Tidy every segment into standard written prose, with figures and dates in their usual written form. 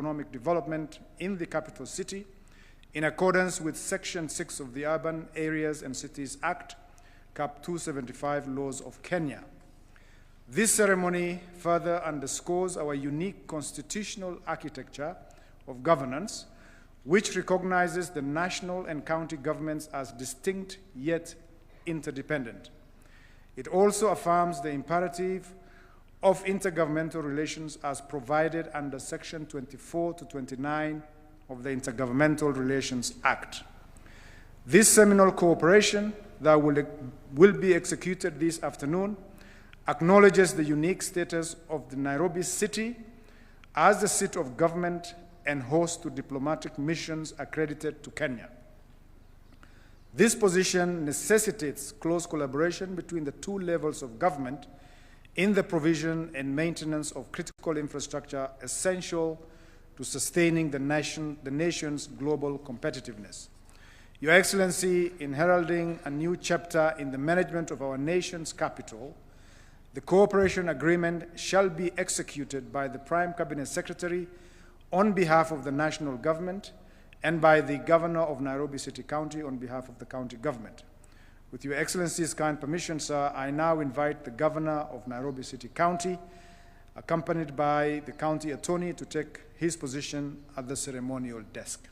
economic development in the capital city in accordance with Section 6 of the Urban Areas and Cities Act, Cap 275 laws of Kenya. This ceremony further underscores our unique constitutional architecture of governance, which recognizes the national and county governments as distinct yet interdependent. It also affirms the imperative of intergovernmental relations as provided under Section 24 to 29 of the Intergovernmental Relations Act. This seminal cooperation that will be executed this afternoon acknowledges the unique status of the Nairobi city as the seat of government and host to diplomatic missions accredited to Kenya. This position necessitates close collaboration between the two levels of government in the provision and maintenance of critical infrastructure essential to sustaining the nation's global competitiveness. Your Excellency, in heralding a new chapter in the management of our nation's capital, the cooperation agreement shall be executed by the Prime Cabinet Secretary on behalf of the national government and by the Governor of Nairobi City County on behalf of the county government. With Your Excellency's kind permission, sir, I now invite the Governor of Nairobi City County, accompanied by the County Attorney, to take his position at the ceremonial desk.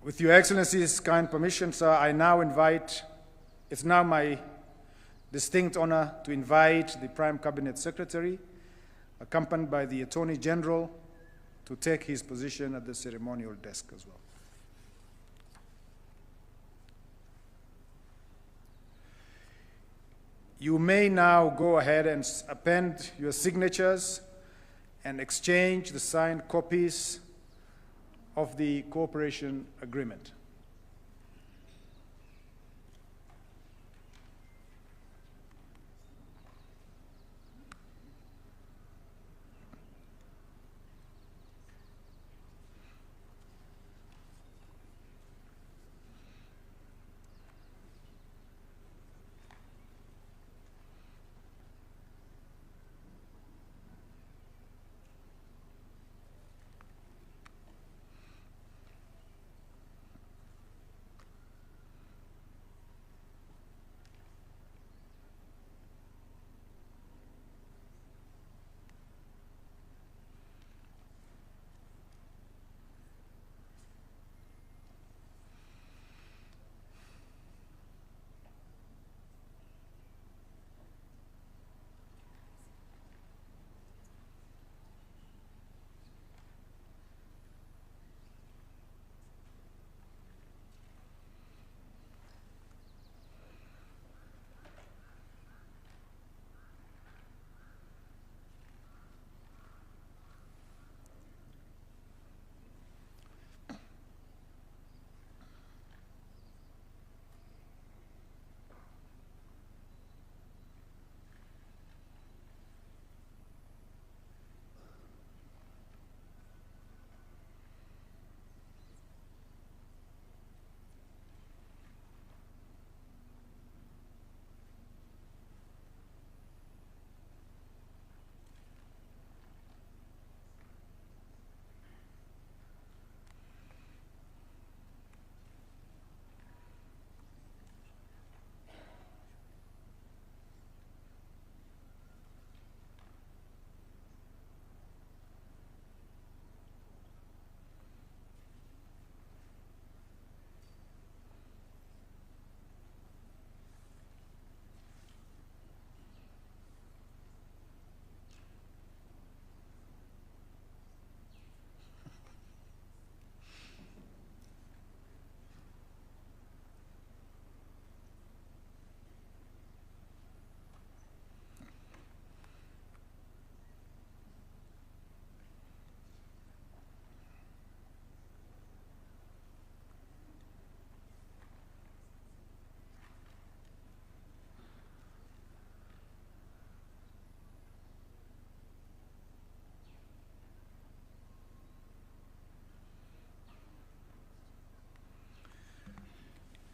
With Your Excellency's kind permission, sir, I now invite, it's now my distinct honor to invite the Prime Cabinet Secretary, accompanied by the Attorney General, to take his position at the ceremonial desk as well. You may now go ahead and append your signatures and exchange the signed copies of the cooperation agreement.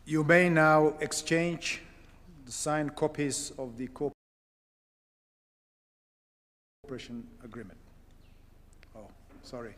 You may now exchange the signed copies of the cooperation agreement. Oh, sorry.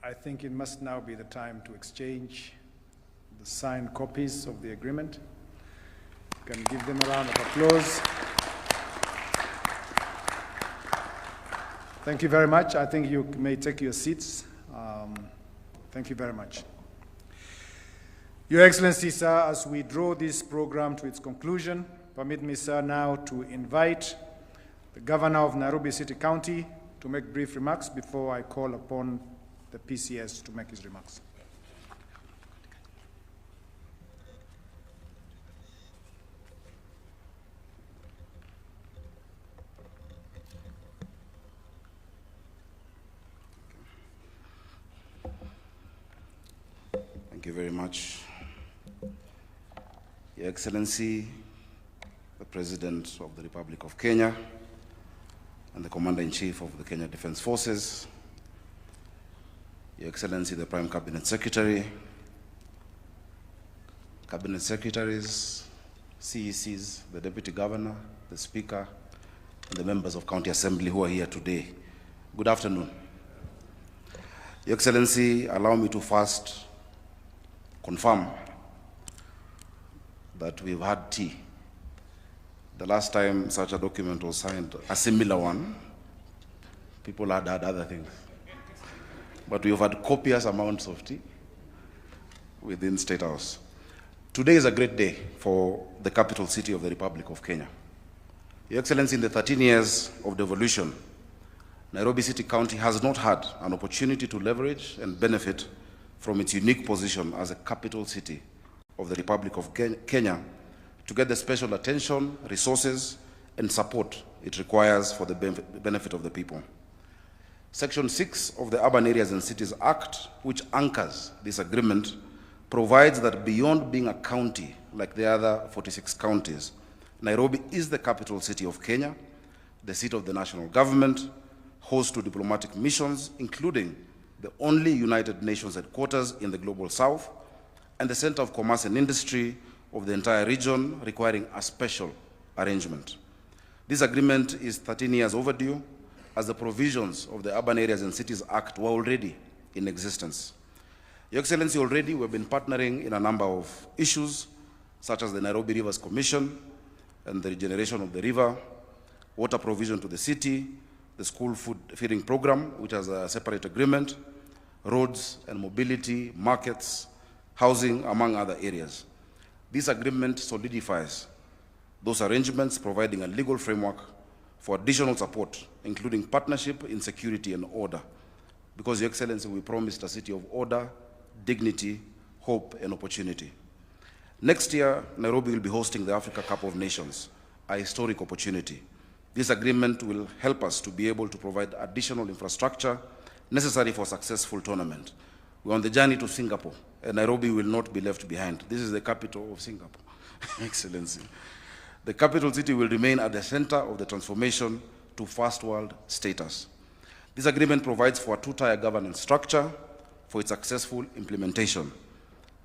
I think it must now be the time to exchange the signed copies of the agreement. You can give them a round of applause. Thank you very much. I think you may take your seats. Thank you very much. Your Excellency, sir, as we draw this program to its conclusion, permit me, sir, now to invite the Governor of Nairobi City County to make brief remarks before I call upon the PCS to make his remarks. Thank you very much. Your Excellency, the President of the Republic of Kenya and the Commander-in-Chief of the Kenya Defense Forces, Your Excellency, the Prime Cabinet Secretary, Cabinet Secretaries, CECs, the Deputy Governor, the Speaker, and the members of County Assembly who are here today. Good afternoon. Your Excellency, allow me to first confirm that we've had tea. The last time such a document was signed, a similar one, people had other things. But we've had copious amounts of tea within State House. Today is a great day for the capital city of the Republic of Kenya. Your Excellency, in the 13 years of devolution, Nairobi City County has not had an opportunity to leverage and benefit from its unique position as a capital city of the Republic of Kenya to get the special attention, resources, and support it requires for the benefit of the people. Section 6 of the Urban Areas and Cities Act, which anchors this agreement, provides that beyond being a county like the other 46 counties, Nairobi is the capital city of Kenya, the seat of the national government, host to diplomatic missions, including the only United Nations headquarters in the Global South, and the center of commerce and industry of the entire region, requiring a special arrangement. This agreement is 13 years overdue, as the provisions of the Urban Areas and Cities Act were already in existence. Your Excellency, already we've been partnering in a number of issues, such as the Nairobi Rivers Commission and the regeneration of the river, water provision to the city, the school food feeding program, which has a separate agreement, roads and mobility, markets, housing, among other areas. This agreement solidifies those arrangements, providing a legal framework for additional support, including partnership in security and order. Because, Your Excellency, we promised a city of order, dignity, hope, and opportunity. Next year, Nairobi will be hosting the Africa Cup of Nations, a historic opportunity. This agreement will help us to be able to provide additional infrastructure necessary for a successful tournament. We're on the journey to Singapore, and Nairobi will not be left behind. This is the capital of Singapore, Excellency. The capital city will remain at the center of the transformation to first world status. This agreement provides for a two-tier governance structure for its successful implementation.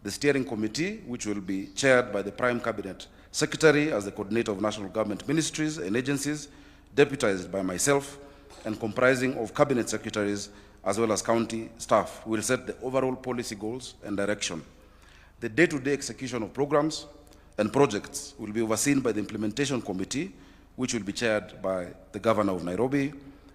The steering committee, which will be chaired by the Prime Cabinet Secretary as the coordinator of national government ministries and agencies, deputized by myself, and comprising of cabinet secretaries as well as county staff, will set the overall policy goals and direction. The day-to-day execution of programs and projects will be overseen by the implementation committee, which will be chaired by the governor of Nairobi,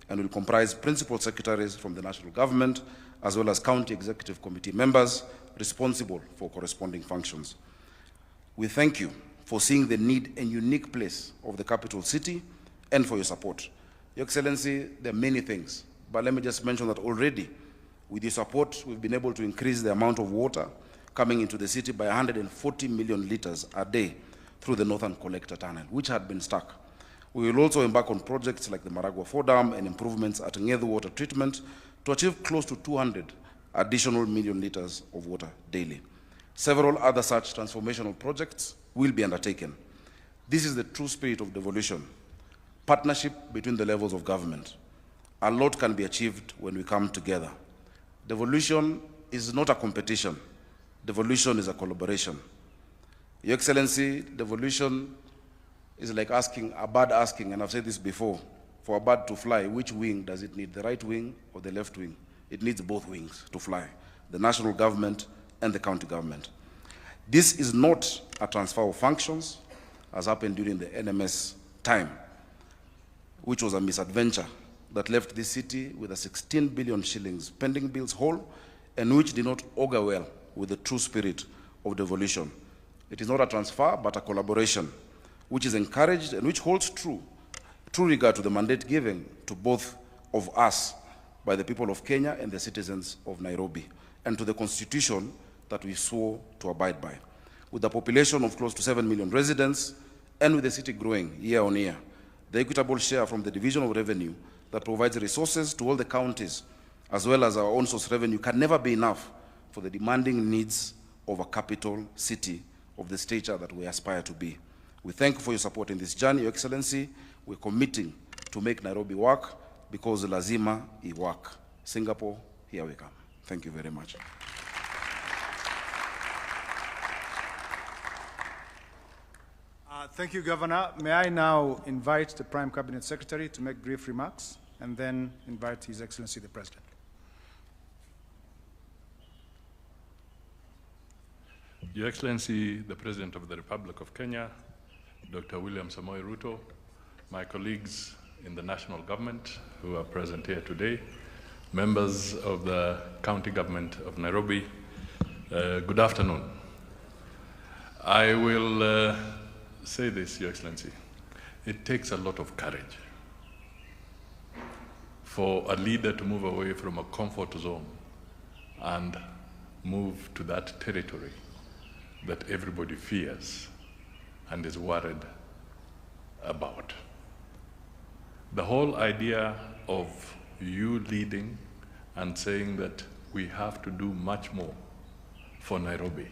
and will comprise principal secretaries from the national government, as well as county executive committee members responsible for corresponding functions. We thank you for seeing the need and unique place of the capital city and for your support. Your Excellency, there are many things, but let me just mention that already, with your support, we've been able to increase the amount of water coming into the city by 140 million liters a day through the Northern Collector Tunnel, which had been stuck. We will also embark on projects like the Maragua 4 Dam and improvements at Ngedu water treatment to achieve close to 200 additional million liters of water daily. Several other such transformational projects will be undertaken. This is the true spirit of devolution, partnership between the levels of government. A lot can be achieved when we come together. Devolution is not a competition. Devolution is a collaboration. Your Excellency, devolution is like asking, a bird asking, and I've said this before, for a bird to fly, which wing does it need, the right wing or the left wing? It needs both wings to fly, the national government and the county government. This is not a transfer of functions, as happened during the NMS time, which was a misadventure that left this city with a 16 billion shillings pending bills whole, and which did not augur well with the true spirit of devolution. It is not a transfer, but a collaboration, which is encouraged and which holds true regard to the mandate given to both of us by the people of Kenya and the citizens of Nairobi, and to the constitution that we swore to abide by. With a population of close to 7 million residents, and with the city growing year on year, the equitable share from the division of revenue that provides resources to all the counties, as well as our own source revenue, can never be enough for the demanding needs of a capital city of the stature that we aspire to be. We thank you for your support in this journey, Your Excellency. We're committing to make Nairobi work, because lazima I work. Singapore, here we come. Thank you very much. Thank you, Governor. May I now invite the Prime Cabinet Secretary to make brief remarks and then invite His Excellency the President. Your Excellency, the President of the Republic of Kenya, Dr. William Samoei Ruto, my colleagues in the national government who are present here today, members of the County Government of Nairobi, good afternoon. I will say this, Your Excellency. It takes a lot of courage for a leader to move away from a comfort zone and move to that territory that everybody fears and is worried about. The whole idea of you leading and saying that we have to do much more for Nairobi,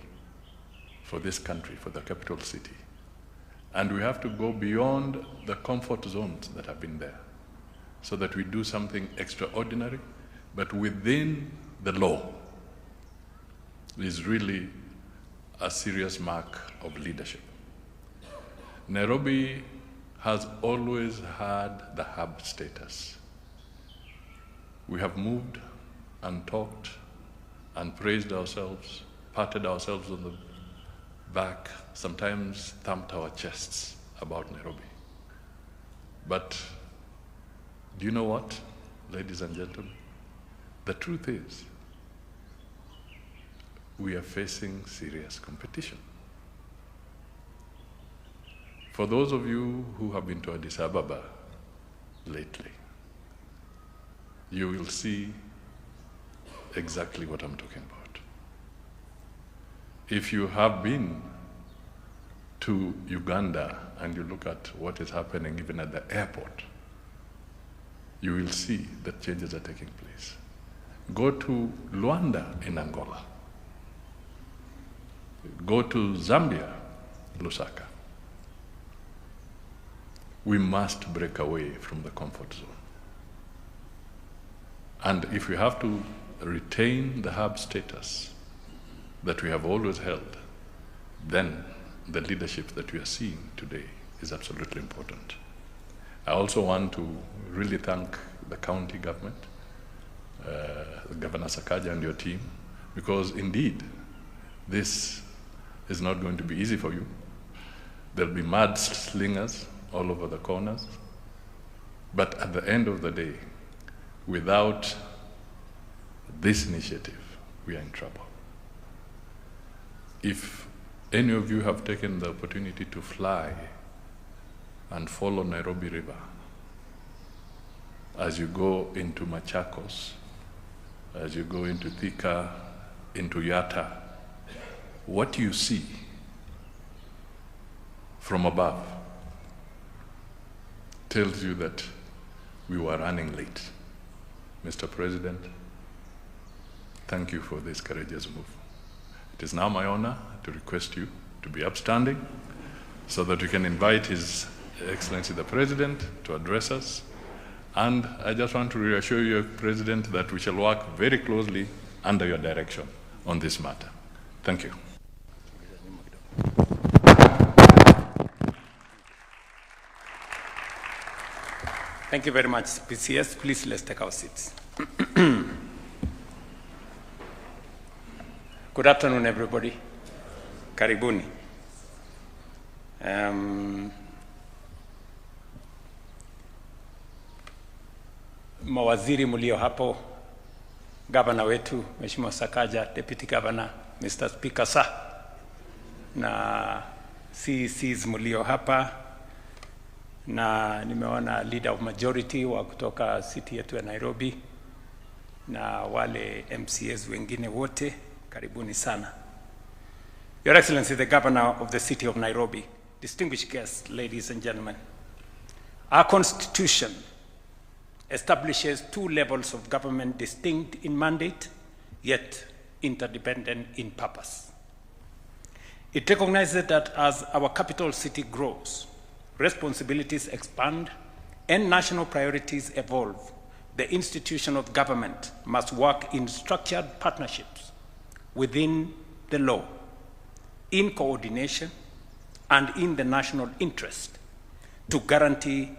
for this country, for the capital city, and we have to go beyond the comfort zones that have been there so that we do something extraordinary, but within the law, is really a serious mark of leadership. Nairobi has always had the hub status. We have moved and talked and praised ourselves, patted ourselves on the back, sometimes thumped our chests about Nairobi. But do you know what, ladies and gentlemen? The truth is, we are facing serious competition. For those of you who have been to Addis Ababa lately, you will see exactly what I'm talking about. If you have been to Uganda and you look at what is happening even at the airport, you will see that changes are taking place. Go to Luanda in Angola. Go to Zambia, Lusaka. We must break away from the comfort zone. And if we have to retain the hub status that we have always held, then the leadership that we are seeing today is absolutely important. I also want to really thank the county government, Governor Sakaja and your team, because indeed, this is not going to be easy for you. There'll be mudslingers all over the corners. But at the end of the day, without this initiative, we are in trouble. If any of you have taken the opportunity to fly and follow Nairobi River as you go into Machakos, as you go into Thika, into Yatta, what you see from above tells you that we were running late. Mr. President, thank you for this courageous move. It is now my honor to request you to be upstanding so that we can invite His Excellency the President to address us. And I just want to reassure you, President, that we shall work very closely under your direction on this matter. Thank you. Thank you very much, PCS. Please, let's take our seats. Good afternoon, everybody. Karibuni. Mawaziri mulio hapo, gavana wetu, Mheshimiwa Sakaja, Deputy Governor, Mr. Speaker, sir, na CECs mulio hapa, na nimeona leader of majority wa kutoka city yetu ya Nairobi, na wale MCAs wengine wote, karibuni sana. Your Excellency, the Governor of the city of Nairobi, distinguished guests, ladies and gentlemen, our Constitution establishes two levels of government distinct in mandate, yet interdependent in purpose. It recognizes that as our capital city grows, responsibilities expand, and national priorities evolve, the institution of government must work in structured partnerships within the law, in coordination and in the national interest to guarantee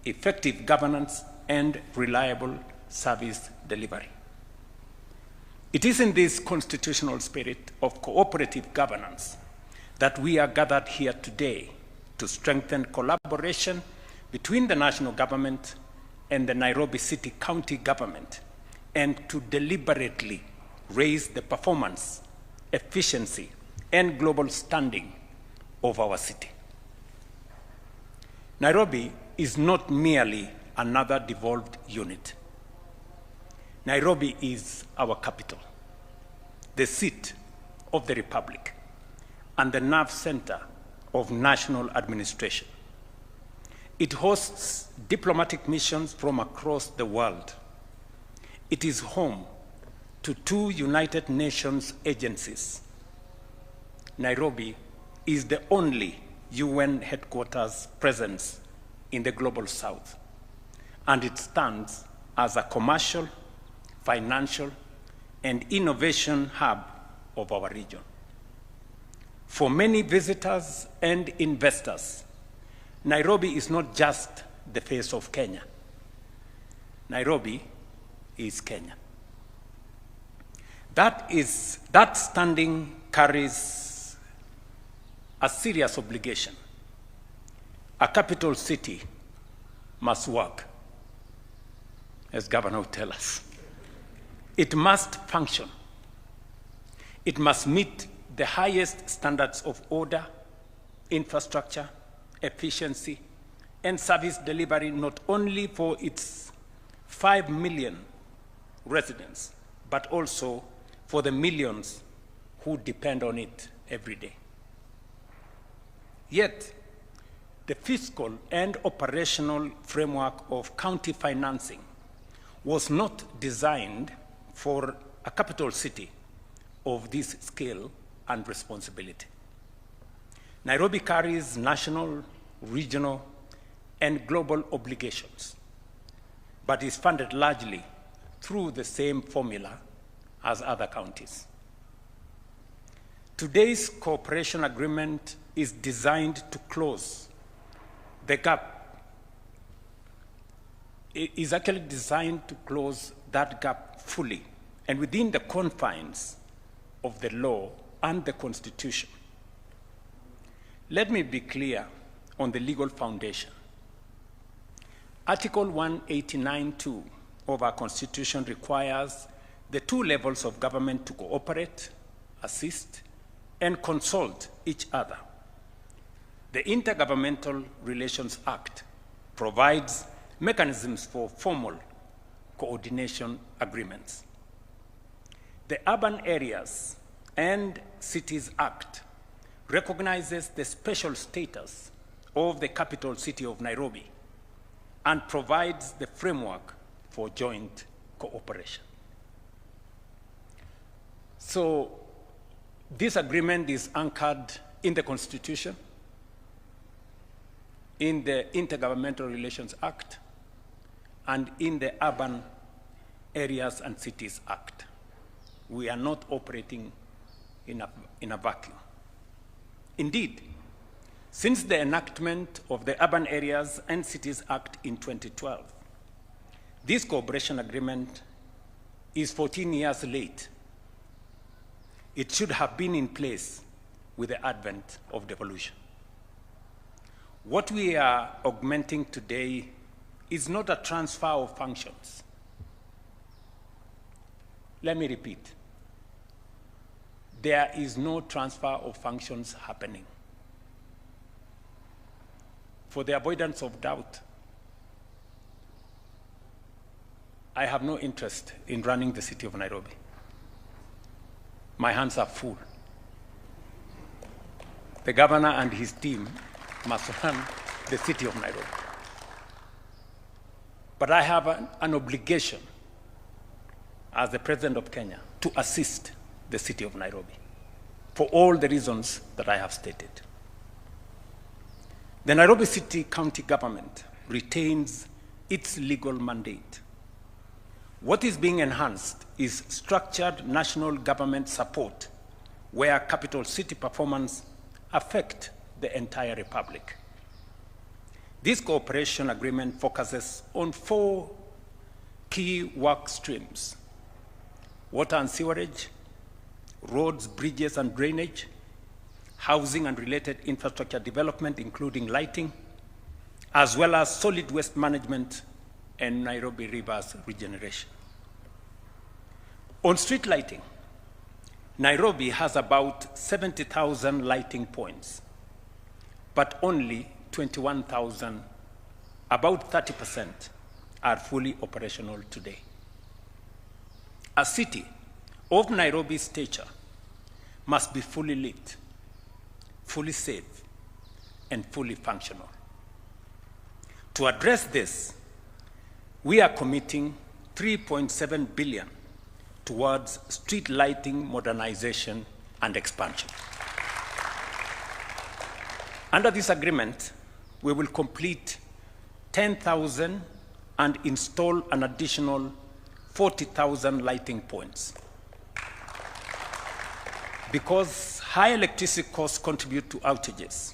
effective governance and reliable service delivery. It is in this constitutional spirit of cooperative governance that we are gathered here today to strengthen collaboration between the national government and the Nairobi City County government, and to deliberately raise the performance, efficiency, and global standing of our city. Nairobi is not merely another devolved unit. Nairobi is our capital, the seat of the Republic, and the nerve center of national administration. It hosts diplomatic missions from across the world. It is home to 2 United Nations agencies. Nairobi is the only UN headquarters presence in the Global South, and it stands as a commercial, financial, and innovation hub of our region. For many visitors and investors, Nairobi is not just the face of Kenya. Nairobi is Kenya. That standing carries a serious obligation. A capital city must work, as Governor would tell us. It must function. It must meet the highest standards of order, infrastructure, efficiency, and service delivery, not only for its 5 million residents, but also for the millions who depend on it every day. Yet, the fiscal and operational framework of county financing was not designed for a capital city of this scale and responsibility. Nairobi carries national, regional, and global obligations, but is funded largely through the same formula as other counties. Today's cooperation agreement is designed to close the gap. It is actually designed to close that gap fully and within the confines of the law and the Constitution. Let me be clear on the legal foundation. Article 189(2) of our Constitution requires the 2 levels of government to cooperate, assist, and consult each other. The Intergovernmental Relations Act provides mechanisms for formal coordination agreements. The Urban Areas and Cities Act recognizes the special status of the capital city of Nairobi and provides the framework for joint cooperation. So this agreement is anchored in the Constitution, in the Intergovernmental Relations Act, and in the Urban Areas and Cities Act. We are not operating in a vacuum. Indeed, since the enactment of the Urban Areas and Cities Act in 2012, this cooperation agreement is 14 years late. It should have been in place with the advent of devolution. What we are augmenting today is not a transfer of functions. Let me repeat. There is no transfer of functions happening. For the avoidance of doubt, I have no interest in running the city of Nairobi. My hands are full. The governor and his team must run the city of Nairobi. But I have an obligation as the President of Kenya to assist the city of Nairobi for all the reasons that I have stated. The Nairobi City County Government retains its legal mandate. What is being enhanced is structured national government support where capital city performance affect the entire Republic. This cooperation agreement focuses on 4 key work streams: water and sewerage, roads, bridges and drainage, housing and related infrastructure development, including lighting, as well as solid waste management and Nairobi rivers regeneration. On street lighting, Nairobi has about 70,000 lighting points, but only 21,000, about 30%, are fully operational today. A city of Nairobi's stature must be fully lit, fully safe, and fully functional. To address this, we are committing 3.7 billion towards street lighting modernization and expansion. Under this agreement, we will complete 10,000 and install an additional 40,000 lighting points. Because high electricity costs contribute to outages,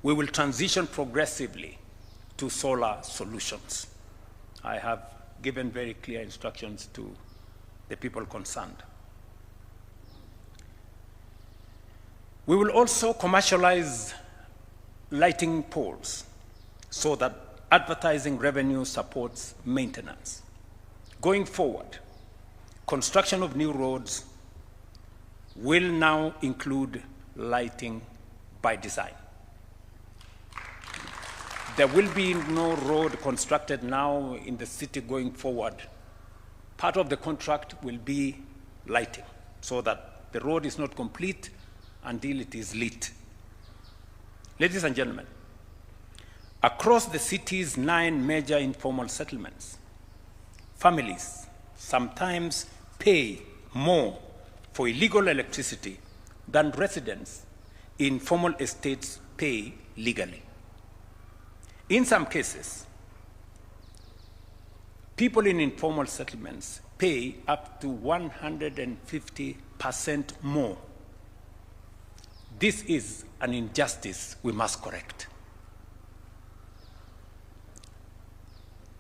we will transition progressively to solar solutions. I have given very clear instructions to the people concerned. We will also commercialize lighting poles so that advertising revenue supports maintenance. Going forward, construction of new roads will now include lighting by design. There will be no road constructed now in the city going forward. Part of the contract will be lighting, so that the road is not complete until it is lit. Ladies and gentlemen, across the city's 9 major informal settlements, families sometimes pay more for illegal electricity than residents in formal estates pay legally. In some cases, people in informal settlements pay up to 150% more. This is an injustice we must correct.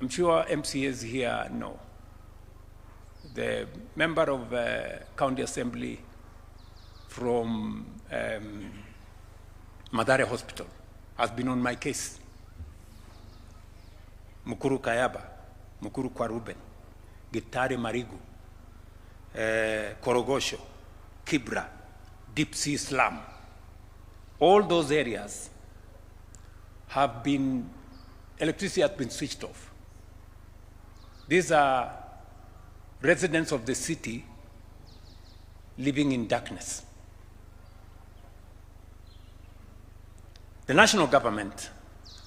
I'm sure MCAs here know. The member of County Assembly from Mathare Hospital has been on my case. Mukuru Kayaba, Mukuru Kwaruben, Gitare Marigu, Korogosho, Kibra, Deep Sea Slum. All those areas have been, electricity has been switched off. These are residents of the city living in darkness. The national government,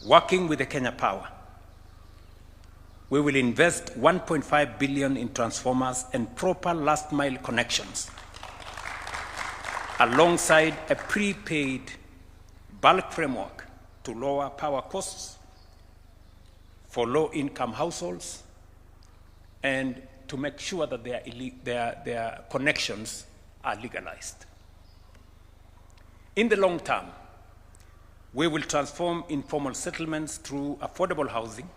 working with the Kenya Power, we will invest 1.5 billion in transformers and proper last-mile connections, alongside a prepaid bulk framework to lower power costs for low-income households and to make sure that their connections are legalized. In the long term, we will transform informal settlements through affordable housing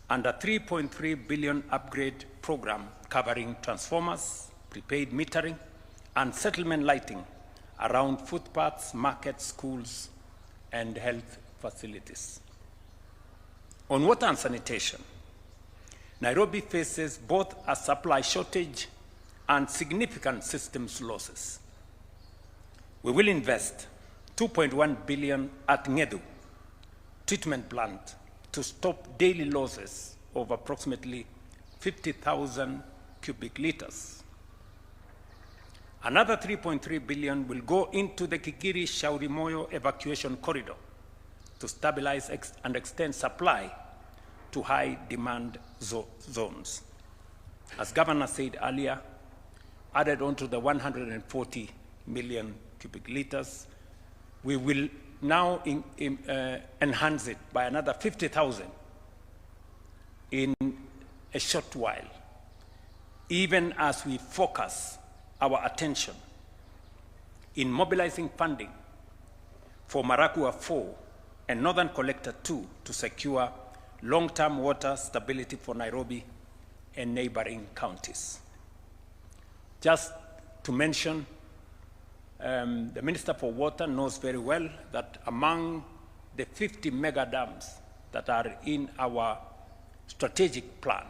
and a 3.3 billion upgrade program covering transformers, prepaid metering, and settlement lighting around footpaths, markets, schools, and health facilities. On water and sanitation, Nairobi faces both a supply shortage and significant systems losses. We will invest 2.1 billion at Ngedu treatment plant to stop daily losses of approximately 50,000 cubic liters. Another 3.3 billion will go into the Kigiri-Shaurimoyo evacuation corridor to stabilize and extend supply to high demand zones. As Governor said earlier, added onto the 140 million cubic liters, we will now enhance it by another 50,000 in a short while, even as we focus our attention in mobilizing funding for Maragua 4 and Northern Collector 2 to secure long-term water stability for Nairobi and neighboring counties. Just to mention, the Minister for Water knows very well that among the 50 mega dams that are in our strategic plan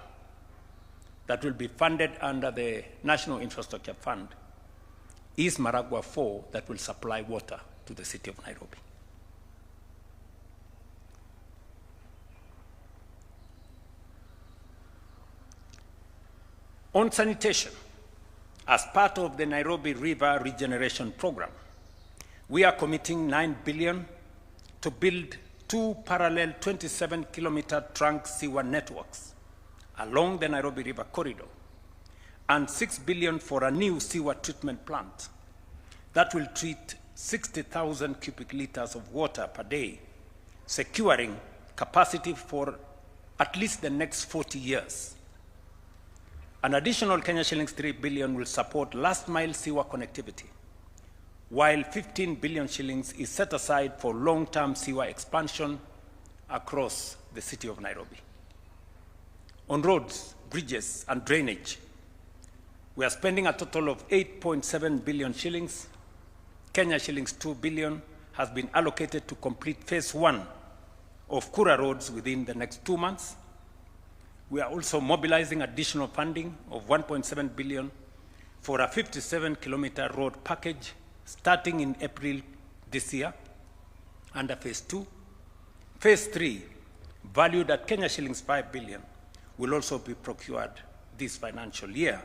that will be funded under the National Infrastructure Fund is Maragua 4 that will supply water to the city of Nairobi. On sanitation, as part of the Nairobi River Regeneration Program, we are committing 9 billion to build 2 parallel 27-kilometer trunk sewer networks along the Nairobi River corridor, and 6 billion for a new sewer treatment plant that will treat 60,000 cubic liters of water per day, securing capacity for at least the next 40 years. An additional Kenya shillings 3 billion will support last mile sewer connectivity, while 15 billion shillings is set aside for long-term sewer expansion across the city of Nairobi. On roads, bridges, and drainage, we are spending a total of 8.7 billion shillings. Kenya shillings 2 billion has been allocated to complete phase 1 of Kura roads within the next 2 months. We are also mobilizing additional funding of 1.7 billion for a 57-kilometer road package starting in April this year under phase 2. Phase 3, valued at Kenya shillings 5 billion, will also be procured this financial year.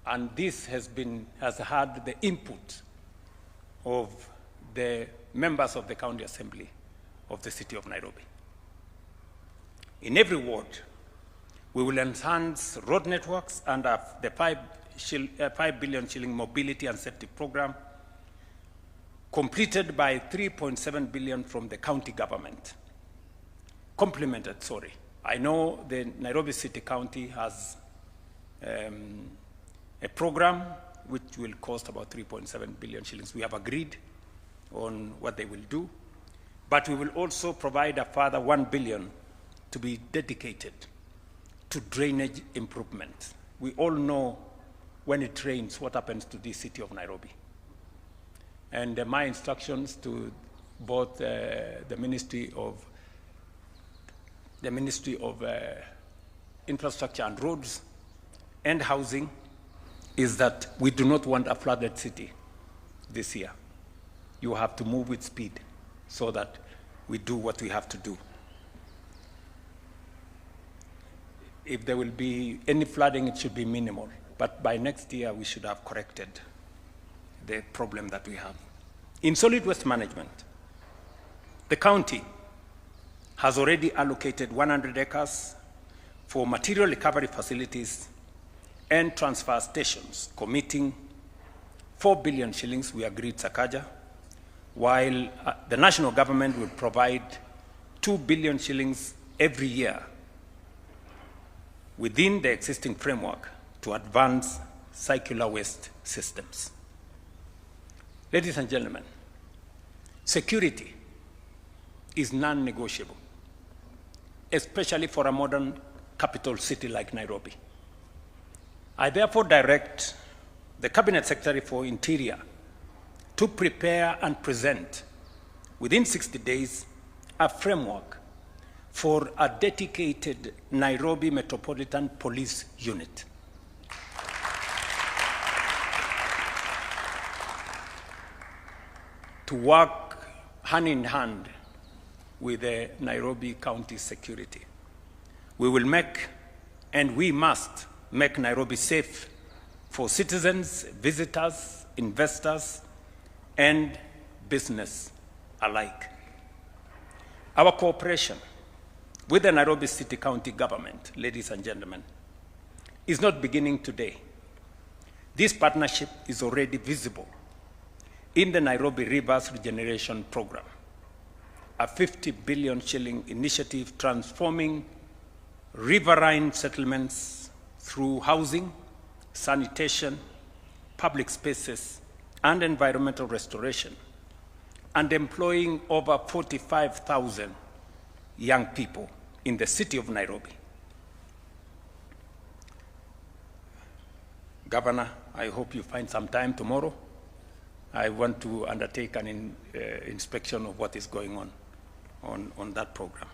And this has had the input of the members of the County Assembly of the City of Nairobi. In every ward, we will enhance road networks under the 5 billion shilling mobility and safety program, completed by 3.7 billion from the county government. Complemented, sorry. I know the Nairobi City County has a program which will cost about 3.7 billion shillings. We have agreed on what they will do, but we will also provide a further 1 billion to be dedicated to drainage improvement. We all know when it rains what happens to the city of Nairobi. And my instructions to both the Ministry of Infrastructure and Roads and Housing is that we do not want a flooded city this year. You have to move with speed so that we do what we have to do. If there will be any flooding, it should be minimal. But by next year, we should have corrected the problem that we have. In solid waste management, the county has already allocated 100 acres for material recovery facilities and transfer stations, committing 4 billion shillings, we agreed, Sakaja, while the national government will provide 2 billion shillings every year within the existing framework to advance circular waste systems. Ladies and gentlemen, security is non-negotiable, especially for a modern capital city like Nairobi. I therefore direct the Cabinet Secretary for Interior to prepare and present within 60 days a framework for a dedicated Nairobi Metropolitan Police Unit. To work hand in hand with the Nairobi County Security. We will make, and we must make Nairobi safe for citizens, visitors, investors, and business alike. Our cooperation with the Nairobi City County government, ladies and gentlemen, is not beginning today. This partnership is already visible in the Nairobi Rivers Regeneration Program, a 50 billion shilling initiative transforming riverine settlements through housing, sanitation, public spaces, and environmental restoration, and employing over 45,000 young people in the city of Nairobi. Governor, I hope you find some time tomorrow. I want to undertake an inspection of what is going on that program.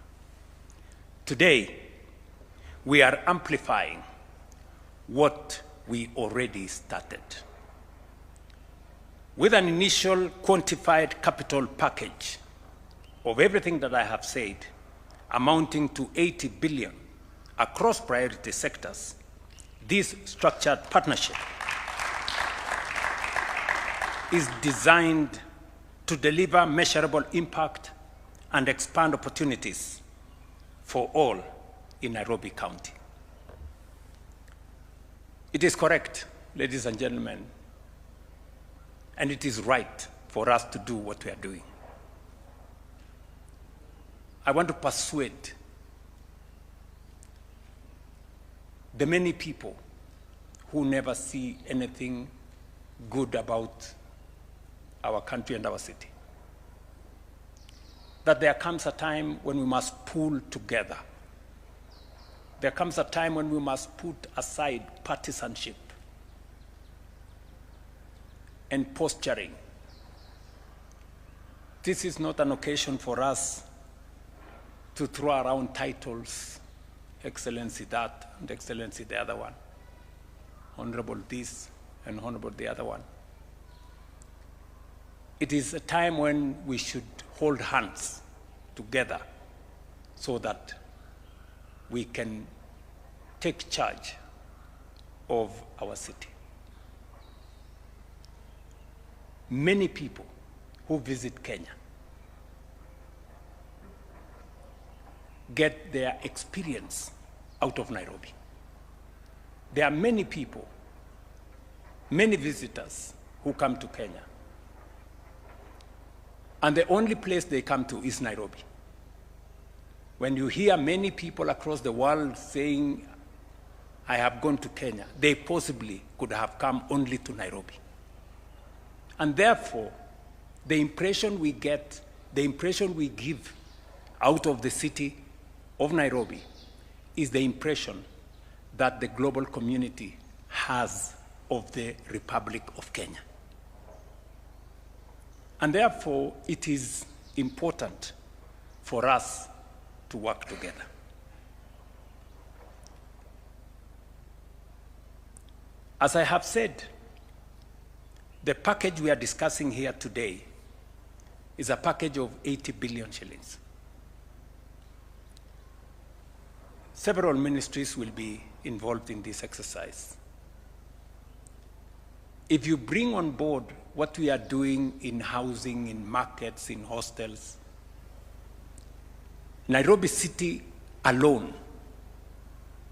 Today, we are amplifying what we already started. With an initial quantified capital package of everything that I have said, amounting to 80 billion across priority sectors, this structured partnership is designed to deliver measurable impact and expand opportunities for all in Nairobi County. It is correct, ladies and gentlemen, and it is right for us to do what we are doing. I want to persuade the many people who never see anything good about our country and our city that there comes a time when we must pull together. There comes a time when we must put aside partisanship and posturing. This is not an occasion for us to throw around titles, Excellency that, and Excellency the other one, Honorable this, and Honorable the other one. It is a time when we should hold hands together so that we can take charge of our city. Many people who visit Kenya get their experience out of Nairobi. There are many people, many visitors who come to Kenya, and the only place they come to is Nairobi. When you hear many people across the world saying, I have gone to Kenya, they possibly could have come only to Nairobi. And therefore, the impression we get, the impression we give out of the city of Nairobi is the impression that the global community has of the Republic of Kenya. And therefore, it is important for us to work together. As I have said, the package we are discussing here today is a package of 80 billion shillings. Several ministries will be involved in this exercise. If you bring on board what we are doing in housing, in markets, in hostels, Nairobi City alone,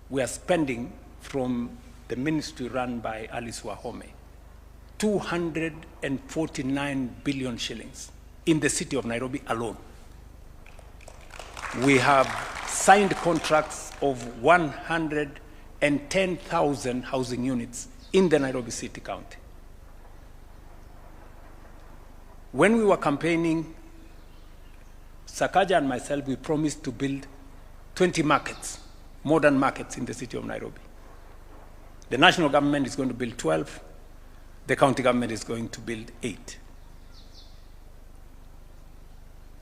we are spending from the ministry run by Alice Wahome, 249 billion shillings in the city of Nairobi alone. We have signed contracts of 110,000 housing units in the Nairobi City County. When we were campaigning, Sakaja and myself, we promised to build 20 markets, modern markets in the city of Nairobi. The national government is going to build 12. The county government is going to build 8.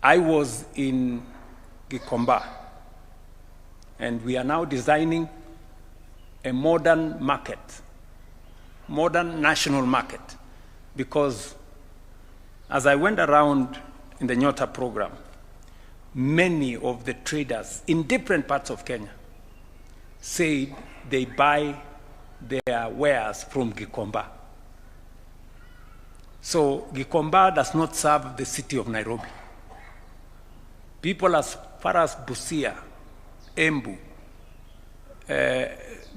I was in Gikomba, and we are now designing a modern market, modern national market, because as I went around in the Nyota program, many of the traders in different parts of Kenya said they buy their wares from Gikomba. So Gikomba does not serve the city of Nairobi. People as far as Busia, Embu,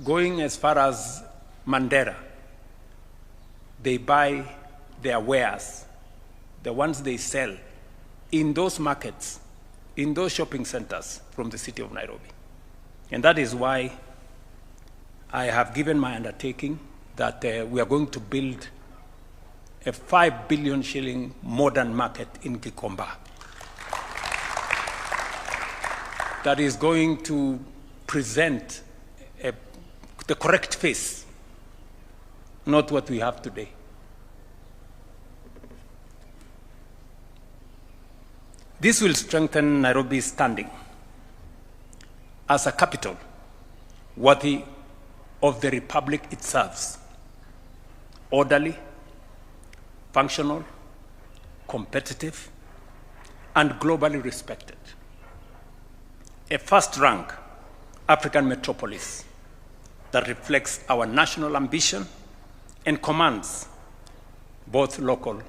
going as far as Mandera, they buy their wares, the ones they sell, in those markets, in those shopping centers from the city of Nairobi. And that is why I have given my undertaking that we are going to build a 5 billion shilling modern market in Gikomba that is going to present the correct face, not what we have today. This will strengthen Nairobi's standing as a capital worthy of the republic it serves, orderly, functional, competitive, and globally respected. A first-rank African metropolis that reflects our national ambition and commands both local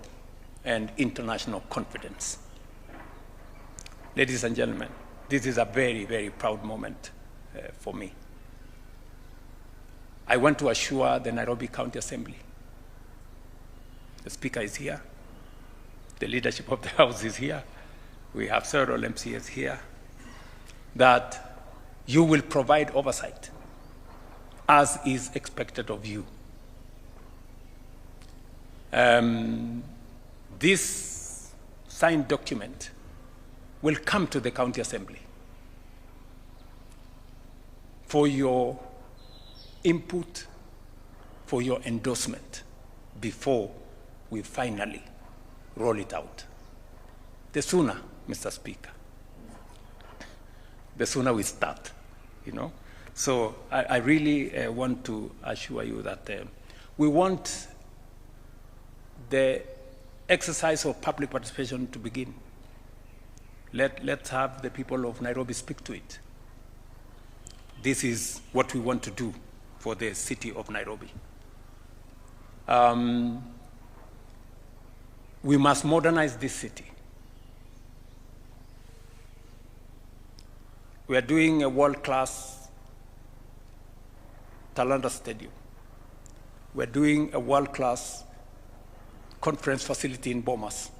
and international confidence. Ladies and gentlemen, this is a very, very proud moment for me. I want to assure the Nairobi County Assembly, the Speaker is here, the leadership of the House is here, we have several MCAs here, that you will provide oversight as is expected of you. This signed document will come to the County Assembly for your input, for your endorsement before we finally roll it out. The sooner, Mr. Speaker, the sooner we start, you know. So I really want to assure you that we want the exercise of public participation to begin. Let's have the people of Nairobi speak to it. This is what we want to do for the city of Nairobi. We must modernize this city. We are doing a world-class Talanta Stadium. We are doing a world-class conference facility in Bomas.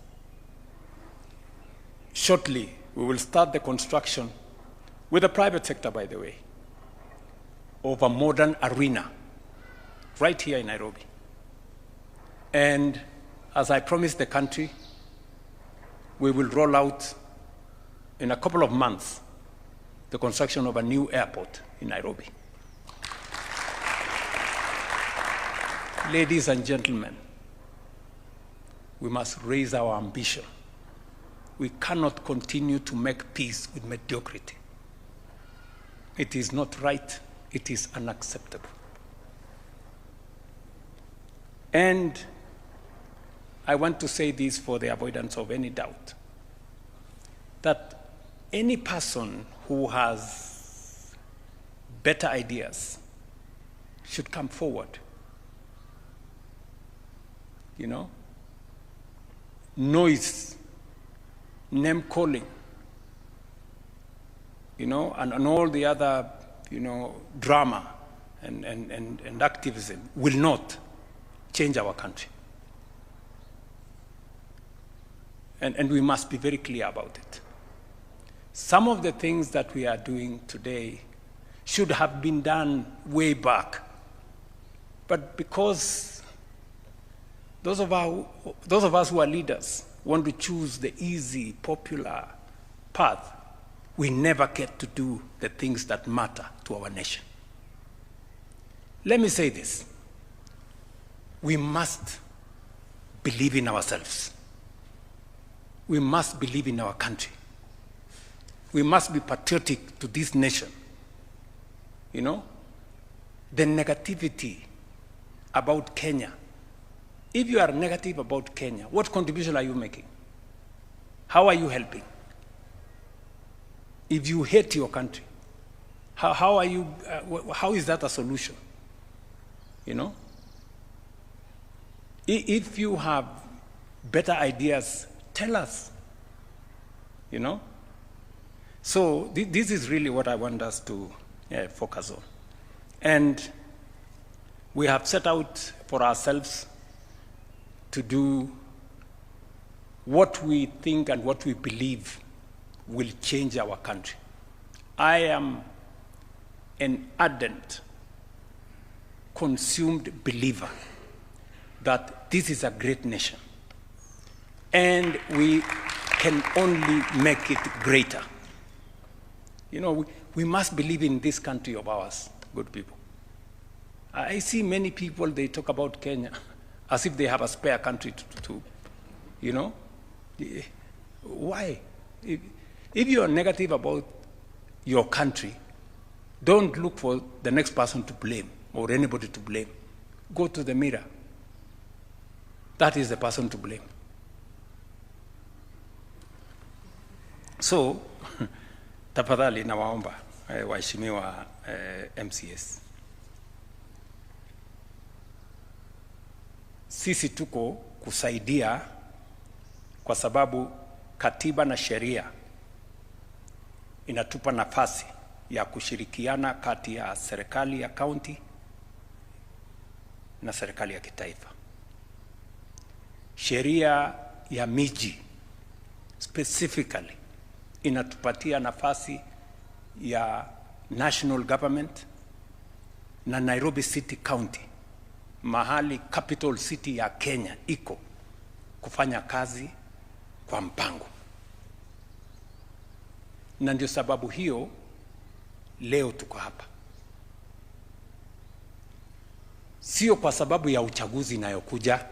Shortly, we will start the construction, with the private sector, by the way, of a modern arena right here in Nairobi. And as I promised the country, we will roll out in a couple of months the construction of a new airport in Nairobi. Ladies and gentlemen, we must raise our ambition. We cannot continue to make peace with mediocrity. It is not right. It is unacceptable. And I want to say this for the avoidance of any doubt, that any person who has better ideas should come forward. You know? Noise, name calling, you know, and all the other, you know, drama and activism will not change our country. And we must be very clear about it. Some of the things that we are doing today should have been done way back. But because those of us who are leaders want to choose the easy, popular path, we never get to do the things that matter to our nation. Let me say this. We must believe in ourselves. We must believe in our country. We must be patriotic to this nation. You know, the negativity about Kenya. If you are negative about Kenya, what contribution are you making? How are you helping? If you hate your country, how is that a solution? You know? If you have better ideas, tell us. You know? So this is really what I want us to focus on. And we have set out for ourselves to do what we think and what we believe will change our country. I am an ardent, consumed believer that this is a great nation, and we can only make it greater. You know, we must believe in this country of ours, good people. I see many people, they talk about Kenya as if they have a spare country to you know. Why? If you are negative about your country, don't look for the next person to blame or anybody to blame. Go to the mirror. That is the person to blame. So, tafadhali nawaomba waheshimiwa MCS, sisi tuko kusaidia kwa sababu katiba na sheria inatupa nafasi ya kushirikiana kati ya serikali ya kaunti na serikali ya kitaifa. Sheria ya miji specifically inatupatia nafasi ya national government na Nairobi City County, mahali capital city ya Kenya iko, kufanya kazi kwa mpango. Na ndio sababu hiyo leo tuko hapa. Sio kwa sababu ya uchaguzi inayokuja,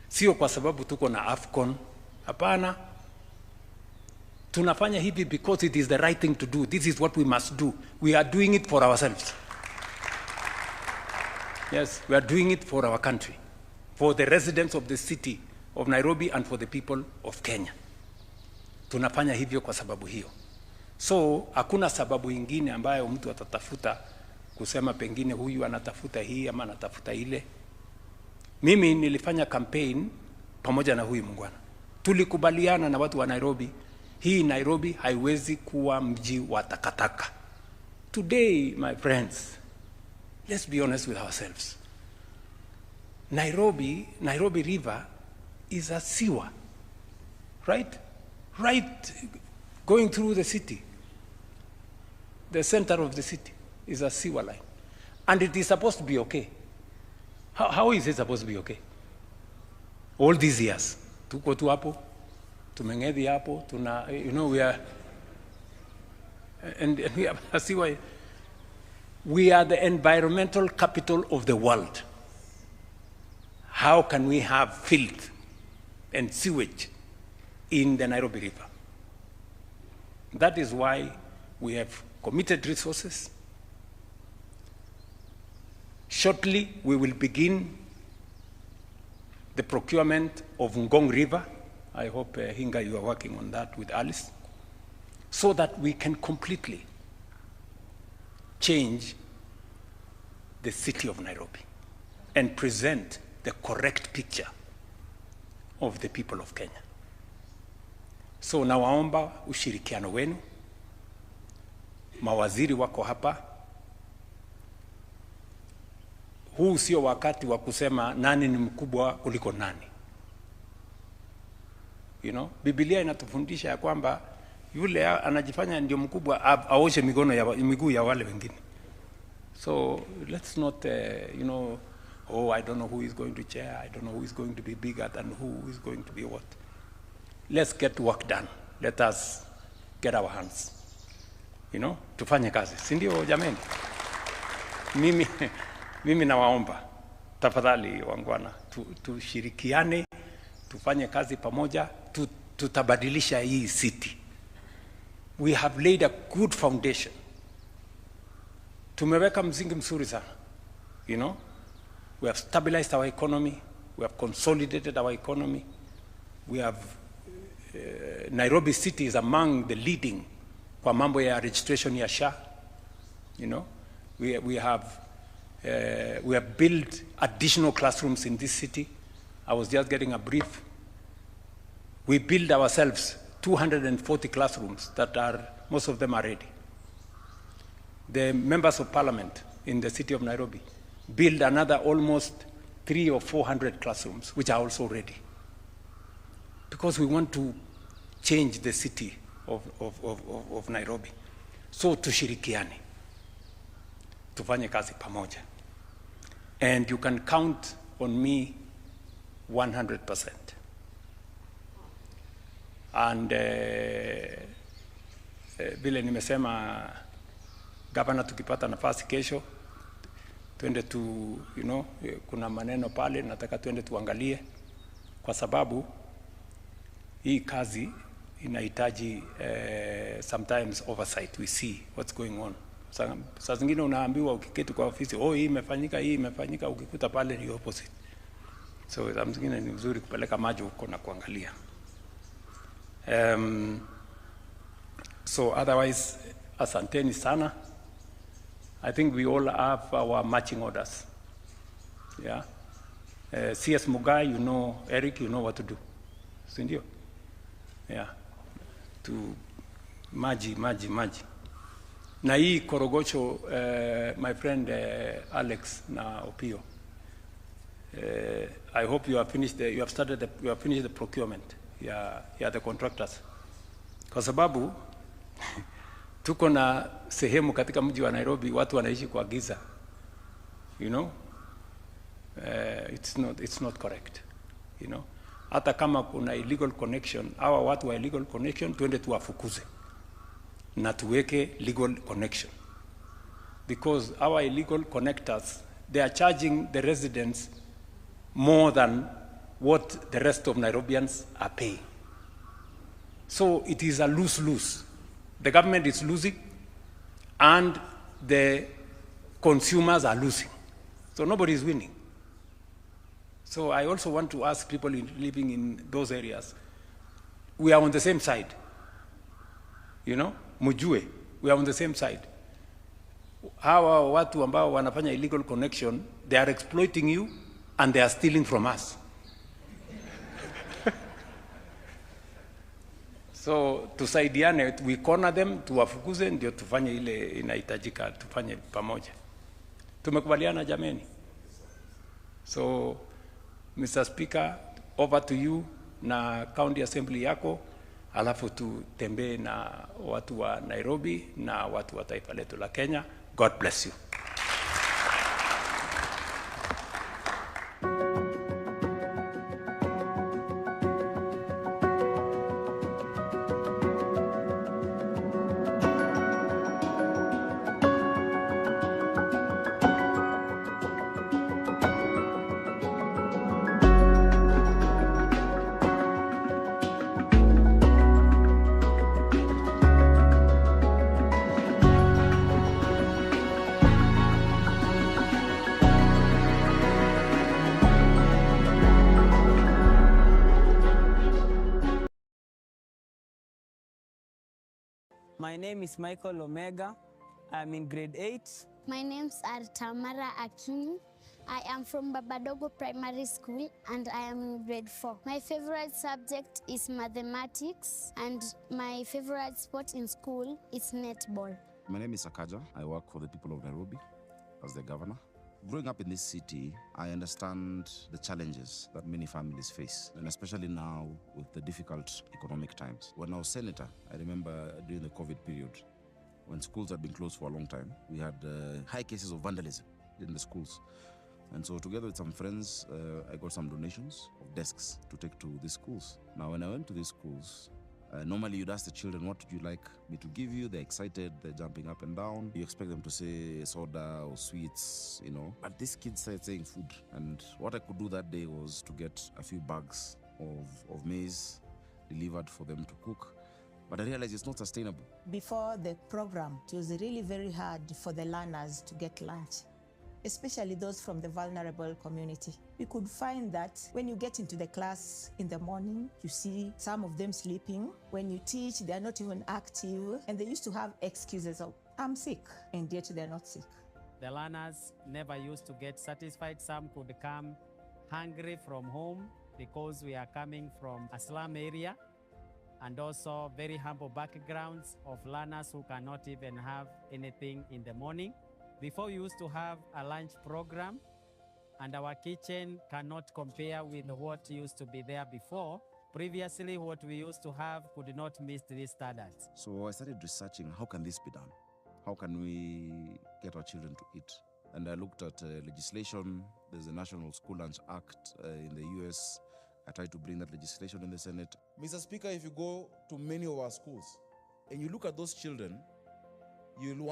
sio kwa sababu tuko na AFCON, hapana. Tunafanya hivi because it is the right thing to do. This is what we must do. We are doing it for ourselves. Yes, we are doing it for our country, for the residents of the city of Nairobi and for the people of Kenya. Tunafanya hivyo kwa sababu hiyo. So, hakuna sababu ingine ambayo mtu atatafuta kusema pengine huyu anatafuta hii ama anatafuta ile. Mimi nilifanya campaign pamoja na huyu mungwana. Tulikubaliana na watu wa Nairobi, hii Nairobi haiwezi kuwa mji wa takataka. Today, my friends, let's be honest with ourselves. Nairobi River is a sewer, right? Right, going through the city. The center of the city is a sewer line. And it is supposed to be okay. How is it supposed to be okay? All these years, tuko tu hapo, tumengedi hapo, you know, we are, and we are a sewer. We are the environmental capital of the world. How can we have filth and sewage in the Nairobi River? That is why we have committed resources. Shortly, we will begin the procurement of Ngong River. I hope, Hinga, you are working on that with Alice, so that we can completely change the city of Nairobi and present the correct picture of the people of Kenya. So nawaomba ushirikiano wenu. Mawaziri wako hapa. Huu sio wakati wa kusema nani ni mkubwa kuliko nani. You know, Biblia inatufundisha ya kwamba yule anajifanya ndio mkubwa aoshe miguu ya wale wengine. So let's not, you know, oh, I don't know who is going to chair, I don't know who is going to be bigger than who is going to be what. Let's get work done. Let us get our hands, you know, tufanye kazi. Si ndio jameni? Mimi nawaomba, tafadhali wangwana, tushirikiane, tufanye kazi pamoja, tutabadilisha hii city. We have laid a good foundation. Tumeweka msingi mzuri sana. You know, we have stabilized our economy, we have consolidated our economy. We have Nairobi City is among the leading kwa mambo ya registration ya SHA. You know, we have built additional classrooms in this city. I was just getting a brief. We built ourselves 240 classrooms that are, most of them are ready. The members of parliament in the city of Nairobi build another almost 300 or 400 classrooms, which are also ready. Because we want to change the city of Nairobi. So tushirikiane, tufanye kazi pamoja. And you can count on me 100%. And vile nimesema, governor, tukipata nafasi kesho twende tu, kuna maneno pale nataka twende tuangalie, kwa sababu hii kazi inahitaji sometimes oversight. We see what's going on. Saa zingine unaambiwa ukiketi kwa ofisi, hii imefanyika, ukikuta pale ni opposite. So saa zingine ni vizuri kupeleka macho huko na kuangalia. So otherwise, asanteni sana. I think we all have our marching orders. Yeah. CS Mugai, Eric, you know what to do. Sindio? Yeah. To maji. Na hii Korogocho, my friend Alex na Opio. I hope you have finished you have finished the procurement. Yeah, the contractors. Kwa sababu tuko na sehemu katika mji wa Nairobi watu wanaishi kwa giza. It's not correct. Hata kama kuna illegal connection, hawa watu wa illegal connection tuende tuwafukuze na tuweke legal connection, because our illegal connectors, they are charging the residents more than what the rest of Nairobians are paying. So it is a lose-lose. The government is losing and the consumers are losing. So nobody is winning. So I also want to ask people living in those areas, we are on the same side. Mujue, we are on the same side. Hawa watu ambao wanafanya illegal connection, they are exploiting you and they are stealing from us. So tusaidiane, we corner them, tuwafukuze, ndio tufanye ile inahitajika tufanye pamoja. Tumekubaliana jameni? So Mr. Speaker, over to you na county assembly yako, alafu tutembee na watu wa Nairobi na watu wa taifa letu la Kenya. God bless you. My name is Michael Omega. I'm in grade 8. My name's Tamara Akinyi. I am from Babadogo Primary School and I am in grade 4. My favorite subject is mathematics and my favorite sport in school is netball. My name is Sakaja. I work for the people of Nairobi as the governor. Growing up in this city, I understand the challenges that many families face, and especially now with the difficult economic times. When I was senator, I remember during the COVID period, when schools had been closed for a long time, we had high cases of vandalism in the schools. And so together with some friends, I got some donations of desks to take to these schools. Now, when I went to these schools, normally you'd ask the children, what would you like me to give you? They're excited, they're jumping up and down. You expect them to say soda or sweets, But these kids started saying food. And what I could do that day was to get a few bags of maize delivered for them to cook. But I realized it's not sustainable. Before the program, it was really very hard for the learners to get lunch, especially those from the vulnerable community. We could find that when you get into the class in the morning, you see some of them sleeping. When you teach, they're not even active. And they used to have excuses of, I'm sick, and yet they're not sick. The learners never used to get satisfied. Some could come hungry from home because we are coming from a slum area and also very humble backgrounds of learners who cannot even have anything in the morning. Before, we used to have a lunch program, and our kitchen cannot compare with what used to be there before. Previously, what we used to have could not meet these standards. So I started researching, how can this be done? How can we get our children to eat? And I looked at legislation. There's a National School Lunch Act in the US. I tried to bring that legislation in the Senate. Mr. Speaker, if you go to many of our schools and you look at those children, you'll